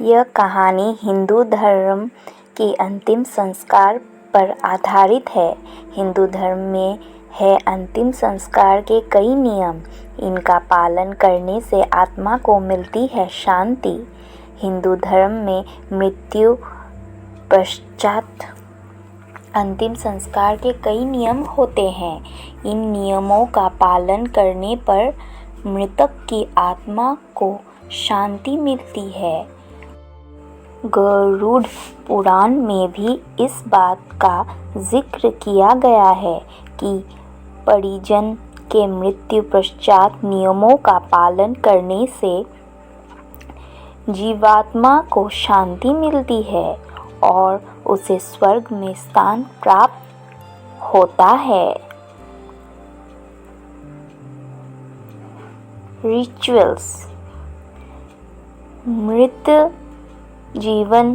यह कहानी हिंदू धर्म के अंतिम संस्कार पर आधारित है। हिंदू धर्म में है अंतिम संस्कार के कई नियम। इनका पालन करने से आत्मा को मिलती है शांति। हिंदू धर्म में मृत्यु पश्चात अंतिम संस्कार के कई नियम होते हैं। इन नियमों का पालन करने पर मृतक की आत्मा को शांति मिलती है। गरुड़ पुराण में भी इस बात का जिक्र किया गया है कि परिजन के मृत्यु पश्चात नियमों का पालन करने से जीवात्मा को शांति मिलती है और उसे स्वर्ग में स्थान प्राप्त होता है। रिचुअल्स। मृत जीवन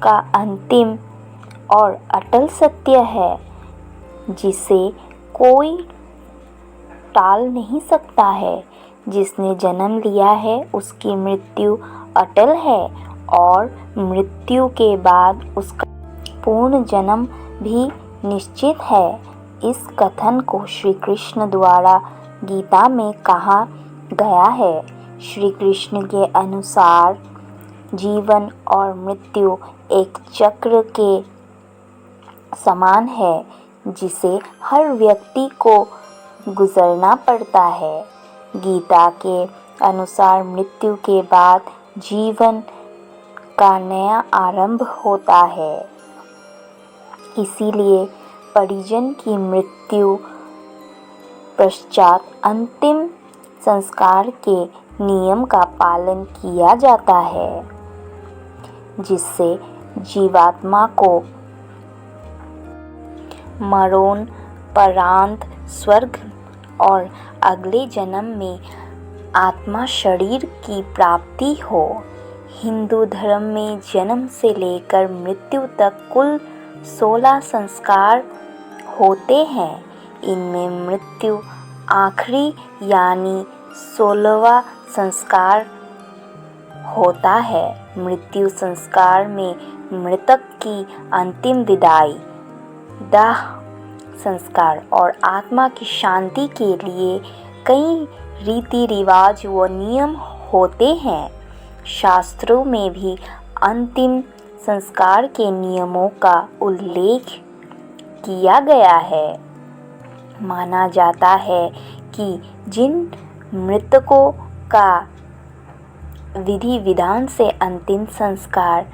का अंतिम और अटल सत्य है जिसे कोई टाल नहीं सकता है। जिसने जन्म लिया है उसकी मृत्यु अटल है और मृत्यु के बाद उसका पूर्ण जन्म भी निश्चित है। इस कथन को श्री कृष्ण द्वारा गीता में कहा गया है। श्री कृष्ण के अनुसार जीवन और मृत्यु एक चक्र के समान है जिसे हर व्यक्ति को गुजरना पड़ता है। गीता के अनुसार मृत्यु के बाद जीवन का नया आरंभ होता है। इसीलिए परिजन की मृत्यु पश्चात अंतिम संस्कार के नियम का पालन किया जाता है जिससे जीवात्मा को मरणोपरांत स्वर्ग और अगले जन्म में आत्मा शरीर की प्राप्ति हो। हिंदू धर्म में जन्म से लेकर मृत्यु तक कुल 16 संस्कार होते हैं। इनमें मृत्यु आखिरी यानी 16वां संस्कार होता है। मृत्यु संस्कार में मृतक की अंतिम विदाई, दाह संस्कार और आत्मा की शांति के लिए कई रीति रिवाज व नियम होते हैं। शास्त्रों में भी अंतिम संस्कार के नियमों का उल्लेख किया गया है। माना जाता है कि जिन मृतकों का विधि विधान से अंतिम संस्कार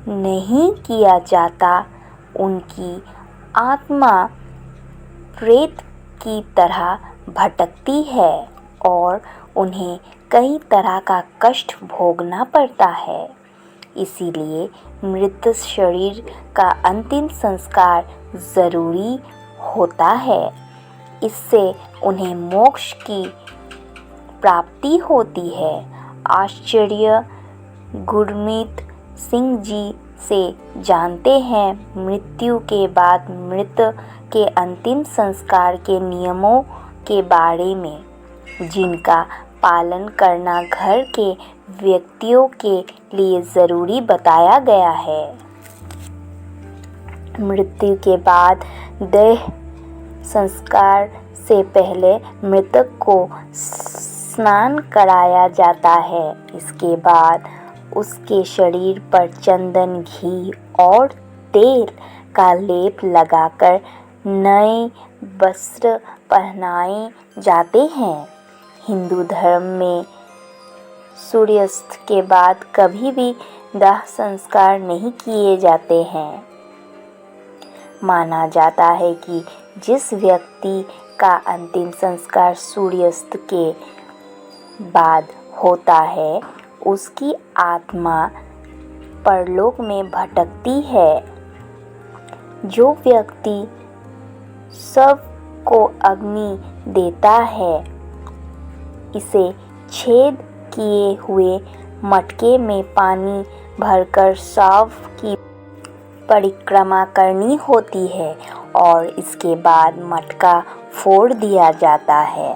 नहीं किया जाता उनकी आत्मा प्रेत की तरह भटकती है और उन्हें कई तरह का कष्ट भोगना पड़ता है। इसीलिए मृत शरीर का अंतिम संस्कार ज़रूरी होता है। इससे उन्हें मोक्ष की प्राप्ति होती है। आचार्य गुरमीत सिंह जी से जानते हैं मृत्यु के बाद मृत के अंतिम संस्कार के नियमों के बारे में जिनका पालन करना घर के व्यक्तियों के लिए ज़रूरी बताया गया है। मृत्यु के बाद देह संस्कार से पहले मृतक को स्नान कराया जाता है। इसके बाद उसके शरीर पर चंदन, घी और तेल का लेप लगाकर नए वस्त्र पहनाए जाते हैं। हिंदू धर्म में सूर्यास्त के बाद कभी भी दाह संस्कार नहीं किए जाते हैं। माना जाता है कि जिस व्यक्ति का अंतिम संस्कार सूर्यास्त के बाद होता है उसकी आत्मा परलोक में भटकती है। जो व्यक्ति शव को अग्नि देता है इसे छेद किए हुए मटके में पानी भरकर शव की परिक्रमा करनी होती है और इसके बाद मटका फोड़ दिया जाता है।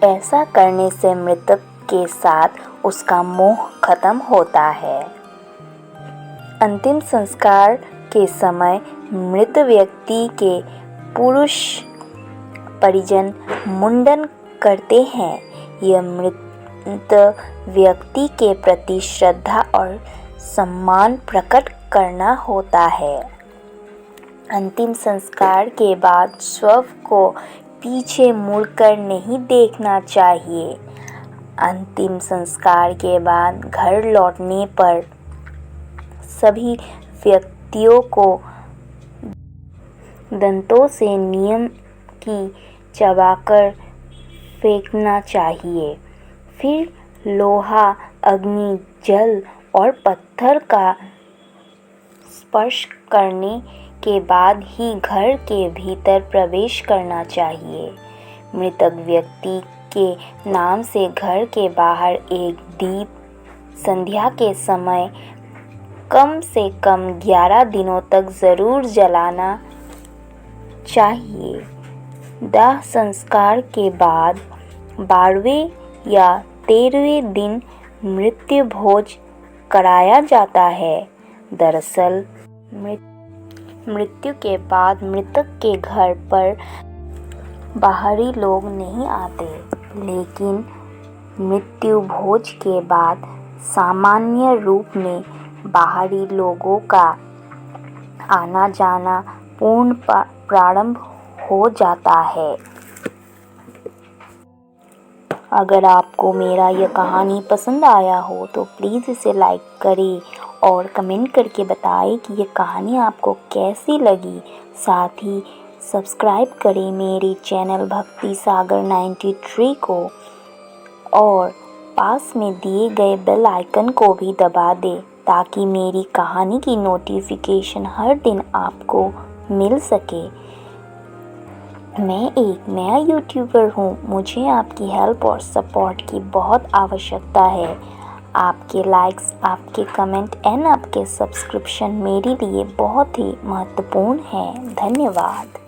ऐसा करने से मृतक के साथ उसका मोह खत्म होता है। अंतिम संस्कार के समय मृत व्यक्ति के पुरुष परिजन मुंडन करते हैं। यह मृत व्यक्ति के प्रति श्रद्धा और सम्मान प्रकट करना होता है। अंतिम संस्कार के बाद शव को पीछे मुड़कर नहीं देखना चाहिए। अंतिम संस्कार के बाद घर लौटने पर सभी व्यक्तियों को दंतों से नियम की चबाकर फेंकना चाहिए। फिर लोहा, अग्नि, जल और पत्थर का स्पर्श करने के बाद ही घर के भीतर प्रवेश करना चाहिए। मृतक व्यक्ति के नाम से घर के बाहर एक दीप संध्या के समय कम से कम 11 दिनों तक ज़रूर जलाना चाहिए। दाह संस्कार के बाद 12वें या 13वें दिन मृत्यु भोज कराया जाता है। दरअसल मृत्यु के बाद मृतक के घर पर बाहरी लोग नहीं आते, लेकिन मृत्यु भोज के बाद सामान्य रूप में बाहरी लोगों का आना जाना पूर्ण प्रारंभ हो जाता है। अगर आपको मेरा यह कहानी पसंद आया हो तो प्लीज़ इसे लाइक करें और कमेंट करके बताएं कि ये कहानी आपको कैसी लगी। साथ ही सब्सक्राइब करें मेरे चैनल भक्ति सागर 93 को और पास में दिए गए बेल आइकन को भी दबा दें ताकि मेरी कहानी की नोटिफिकेशन हर दिन आपको मिल सके। मैं एक नया यूट्यूबर हूँ, मुझे आपकी हेल्प और सपोर्ट की बहुत आवश्यकता है। आपके लाइक्स, आपके कमेंट एंड आपके सब्सक्रिप्शन मेरे लिए बहुत ही महत्वपूर्ण हैं। धन्यवाद।